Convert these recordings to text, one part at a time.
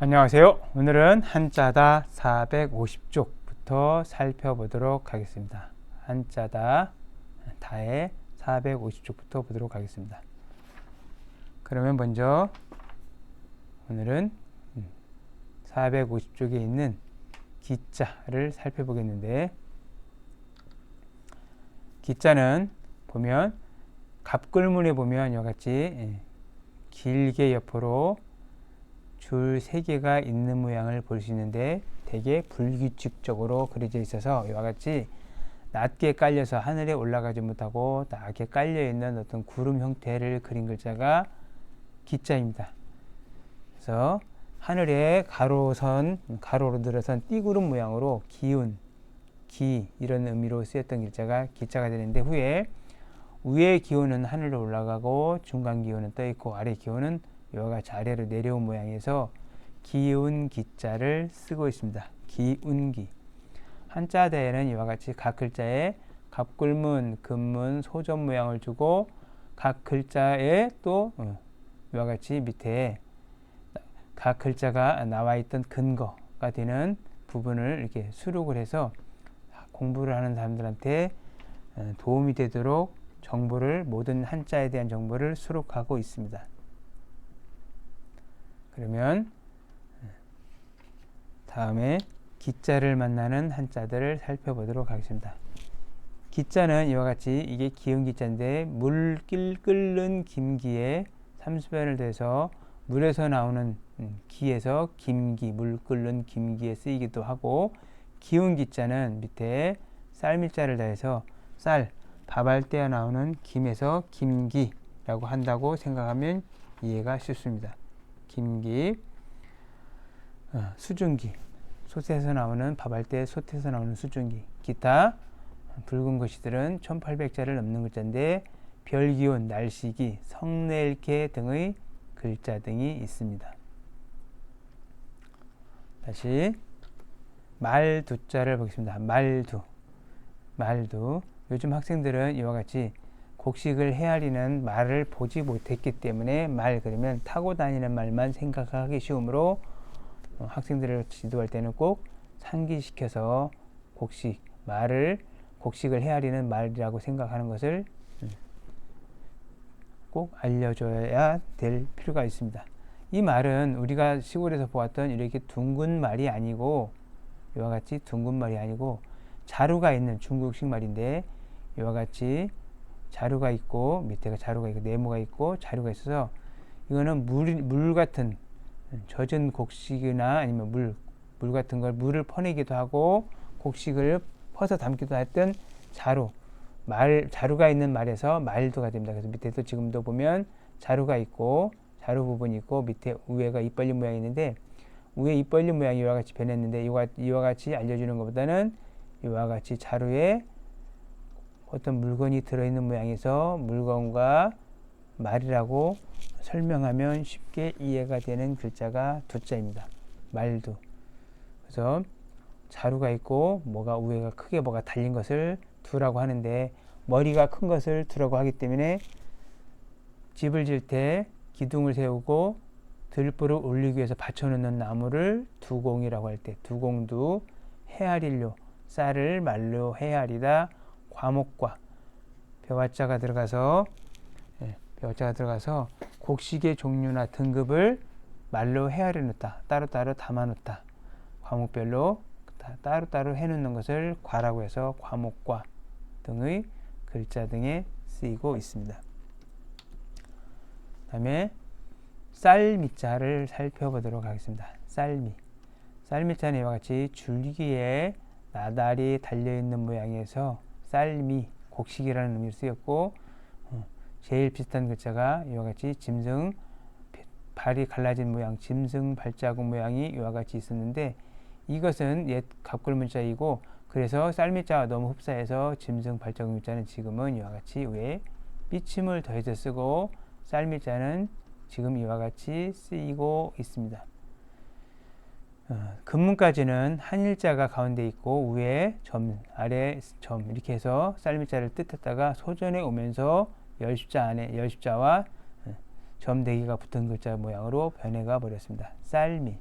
안녕하세요. 오늘은 한자다 450쪽부터 살펴보도록 하겠습니다. 한자다 다의 450쪽부터 보도록 하겠습니다. 그러면 먼저 오늘은 450쪽에 있는 기자를 살펴보겠는데, 기자는 보면 갑글문에 보면 이와 같이 길게 옆으로 줄 3개가 있는 모양을 볼 수 있는데, 되게 불규칙적으로 그려져 있어서 이와 같이 낮게 깔려서 하늘에 올라가지 못하고 낮게 깔려 있는 어떤 구름 형태를 그린 글자가 기자입니다. 그래서 하늘에 가로로 들어선 띠구름 모양으로 기운, 기 이런 의미로 쓰였던 글자가 기자가 되는데, 후에 위의 기운은 하늘로 올라가고 중간 기운은 떠 있고 아래 기운은 이와 같이 아래로 내려온 모양에서 기운 기자를 쓰고 있습니다. 기운기. 한자대에는 이와 같이 각 글자에 갑굴문, 금문, 소점 모양을 주고 각 글자에 또 이와 같이 밑에 각 글자가 나와 있던 근거가 되는 부분을 이렇게 수록을 해서 공부를 하는 사람들한테 도움이 되도록 모든 한자에 대한 정보를 수록하고 있습니다. 그러면 다음에 기자를 만나는 한자들을 살펴보도록 하겠습니다. 기자는 이와 같이 이게 기운 기자인데, 물 끓는 김기에 삼수변을 대서 물에서 나오는 기에서 김기, 물 끓는 김기에 쓰이기도 하고, 기운 기자는 밑에 쌀밀자를 다해서 밥알 떼어 나오는 김에서 김기라고 한다고 생각하면 이해가 쉽습니다. 김기, 수증기, 솥에서 나오는 밥알 때 솥에서 나오는 수증기, 기타 붉은 글씨들은 1800자를 넘는 글자인데, 별기운, 날씨기, 성내일개 등의 글자 등이 있습니다. 다시 말두자를 보겠습니다. 말두. 요즘 학생들은 이와 같이 곡식을 헤아리는 말을 보지 못했기 때문에 말 그러면 타고 다니는 말만 생각하기 쉬우므로 학생들을 지도할 때는 꼭 상기시켜서 곡식을 헤아리는 말이라고 생각하는 것을 꼭 알려줘야 될 필요가 있습니다. 이 말은 우리가 시골에서 보았던 이렇게 둥근 말이 아니고, 이와 같이 둥근 말이 아니고 자루가 있는 중국식 말인데, 이와 같이 자루가 있고 밑에가 자루가 있고 네모가 있고 자루가 있어서, 이거는 물 같은 젖은 곡식이나 아니면 물 같은 걸 물을 퍼내기도 하고 곡식을 퍼서 담기도 했던 자루가 있는 말에서 말두가 됩니다. 그래서 밑에도 지금도 보면 자루가 있고 자루 부분이 있고 밑에 위에가 입 벌린 모양이 있는데, 위에 입 벌린 모양이 이와 같이 변했는데, 이와 같이 알려주는 것보다는 이와 같이 자루에 어떤 물건이 들어있는 모양에서 물건과 말이라고 설명하면 쉽게 이해가 되는 글자가 두자입니다. 말두. 그래서 자루가 있고 위에가 크게 뭐가 달린 것을 두라고 하는데, 머리가 큰 것을 두라고 하기 때문에 집을 지을 때 기둥을 세우고 들불을 올리기 위해서 받쳐놓는 나무를 두공이라고 할 때, 두공두, 헤아릴료, 쌀을 말로 헤아리다, 과목과 벼자가 들어가서 곡식의 종류나 등급을 말로 헤아려 놓다, 따로따로 담아 놓다, 과목별로 따로따로 해놓는 것을 과라고 해서 과목과 등의 글자 등에 쓰이고 있습니다. 그 다음에 쌀미자를 살펴보도록 하겠습니다. 쌀미자는 이와 같이 줄기에 나달이 달려있는 모양에서 쌀미, 곡식이라는 의미로 쓰였고, 제일 비슷한 글자가 이와 같이 짐승, 발이 갈라진 모양, 짐승 발자국 모양이 이와 같이 있었는데, 이것은 옛 갑글문자이고, 그래서 쌀미자와 너무 흡사해서 짐승 발자국 문자는 지금은 이와 같이 위에 삐침을 더해서 쓰고, 쌀미자는 지금 이와 같이 쓰이고 있습니다. 금문까지는 한일자가 가운데 있고 위에 점, 아래 점 이렇게 해서 쌀미자를 뜻했다가 소전에 오면서 열십자와 점 4개가 붙은 글자 모양으로 변해가 버렸습니다. 쌀미.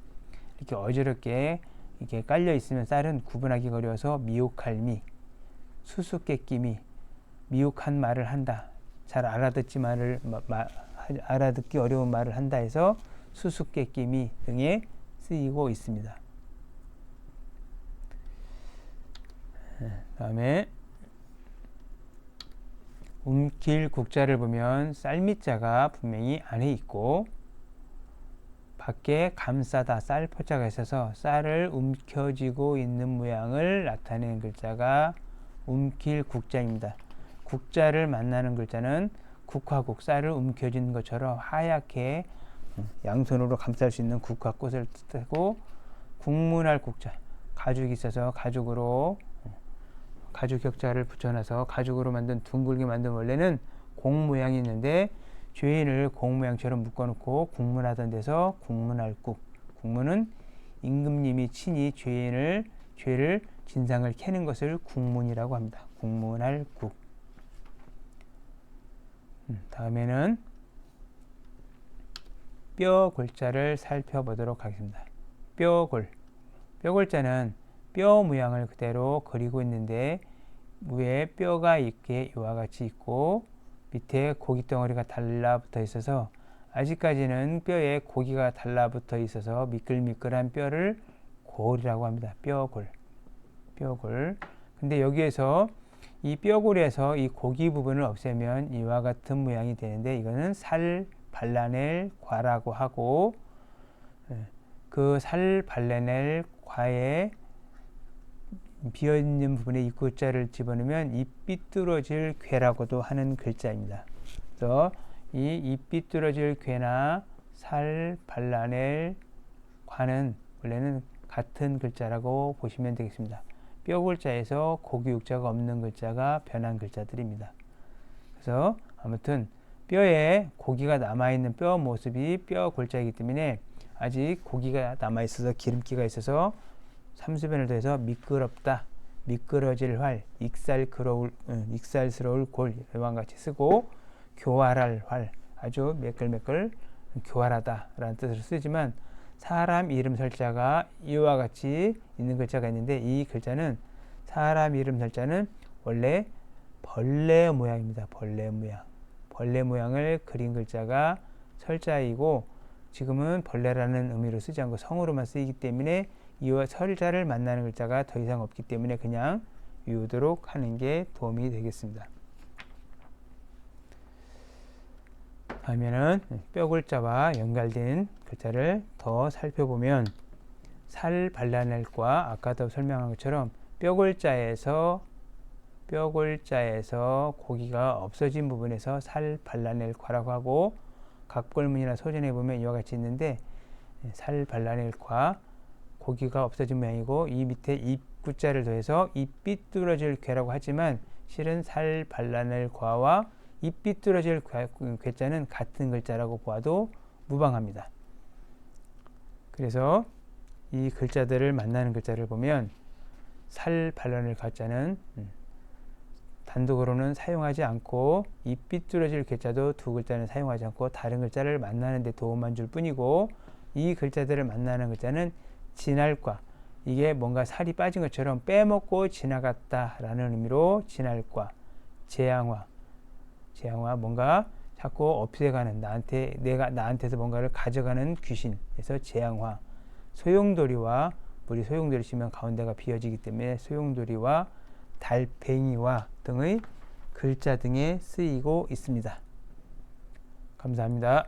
이렇게 어지럽게 이렇게 깔려 있으면 쌀은 구분하기 어려워서 미혹할미, 수수께끼미, 미혹한 말을 한다. 잘 알아듣기 어려운 말을 한다 해서 수수께끼미 등에 쓰이고 있습니다. 다음에 움킬국자를 보면 쌀미자가 분명히 안에 있고 밖에 감싸다 쌀포자가 있어서 쌀을 움켜쥐고 있는 모양을 나타내는 글자가 움킬국자입니다. 국자를 만나는 글자는 국화국, 쌀을 움켜쥐는 것처럼 하얗게 양손으로 감쌀 수 있는 국화꽃을 뜻하고 국문할 국자, 가죽이 있어서 가죽으로 가죽 격자를 붙여놔서 가죽으로 만든 둥글게 만든 원래는 공 모양이 있는데 죄인을 공 모양처럼 묶어놓고 국문하던 데서 국문할국. 국문은 임금님이 친히 죄를 진상을 캐는 것을 국문이라고 합니다. 국문할국. 다음에는 뼈골자를 살펴보도록 하겠습니다. 뼈골자는 뼈 모양을 그대로 그리고 있는데 위에 뼈가 있게 이와 같이 있고 밑에 고기 덩어리가 달라붙어 있어서 아직까지는 뼈에 고기가 달라붙어 있어서 미끌미끌한 뼈를 골이라고 합니다. 뼈골. 근데 여기에서 이 뼈골에서 이 고기 부분을 없애면 이와 같은 모양이 되는데 이거는 살 발라낼 과라고 하고 그 살 발라낼 과에 비어있는 부분에 이 글자를 집어넣으면 이 삐뚤어질 괴라고도 하는 글자입니다. 그래서 이 삐뚤어질 괴나 살 발라낼 과는 원래는 같은 글자라고 보시면 되겠습니다. 뼈골자에서 고기 육자가 없는 글자가 변한 글자들입니다. 그래서 아무튼 뼈에 고기가 남아있는 뼈 모습이 뼈골자이기 때문에 아직 고기가 남아있어서 기름기가 있어서 삼수변을 더해서 미끄럽다, 미끄러질 활, 익살스러울 골 이와 같이 쓰고 교활할 활, 아주 매끌매끌 교활하다 라는 뜻으로 쓰지만 사람 이름 설자가 이와 같이 있는 글자가 있는데 이 글자는 사람 이름 설자는 원래 벌레 모양입니다. 벌레 모양을 그린 글자가 설자이고 지금은 벌레라는 의미로 쓰지 않고 성으로만 쓰이기 때문에 이와 설자를 만나는 글자가 더 이상 없기 때문에 그냥 외우도록 하는 게 도움이 되겠습니다. 다음에는 뼈글자와 연결된 글자를 더 살펴보면 살 발라낼과 아까도 설명한 것처럼 뼈글자에서 고기가 없어진 부분에서 살 발라낼 과라고 하고 각골문이나 소전에 보면 이와 같이 있는데 살 발라낼 과 고기가 없어진 모양이고 이 밑에 입구자를 더해서 입 삐뚤어질 괴라고 하지만 실은 살 발라낼 과와 입 삐뚤어질 괴자는 같은 글자라고 보아도 무방합니다. 그래서 이 글자들을 만나는 글자를 보면 살 발라낼 과자는 단독으로는 사용하지 않고 입 삐뚤어질 괴자도 두 글자는 사용하지 않고 다른 글자를 만나는 데 도움만 줄 뿐이고 이 글자들을 만나는 글자는 지날과, 이게 뭔가 살이 빠진 것처럼 빼먹고 지나갔다 라는 의미로 지날과, 재앙화, 뭔가 자꾸 없애가는 나한테서 뭔가를 가져가는 귀신에서 재앙화, 소용돌이와 우리 소용돌이 치면 가운데가 비어지기 때문에 소용돌이와 달팽이와 등의 글자 등에 쓰이고 있습니다. 감사합니다.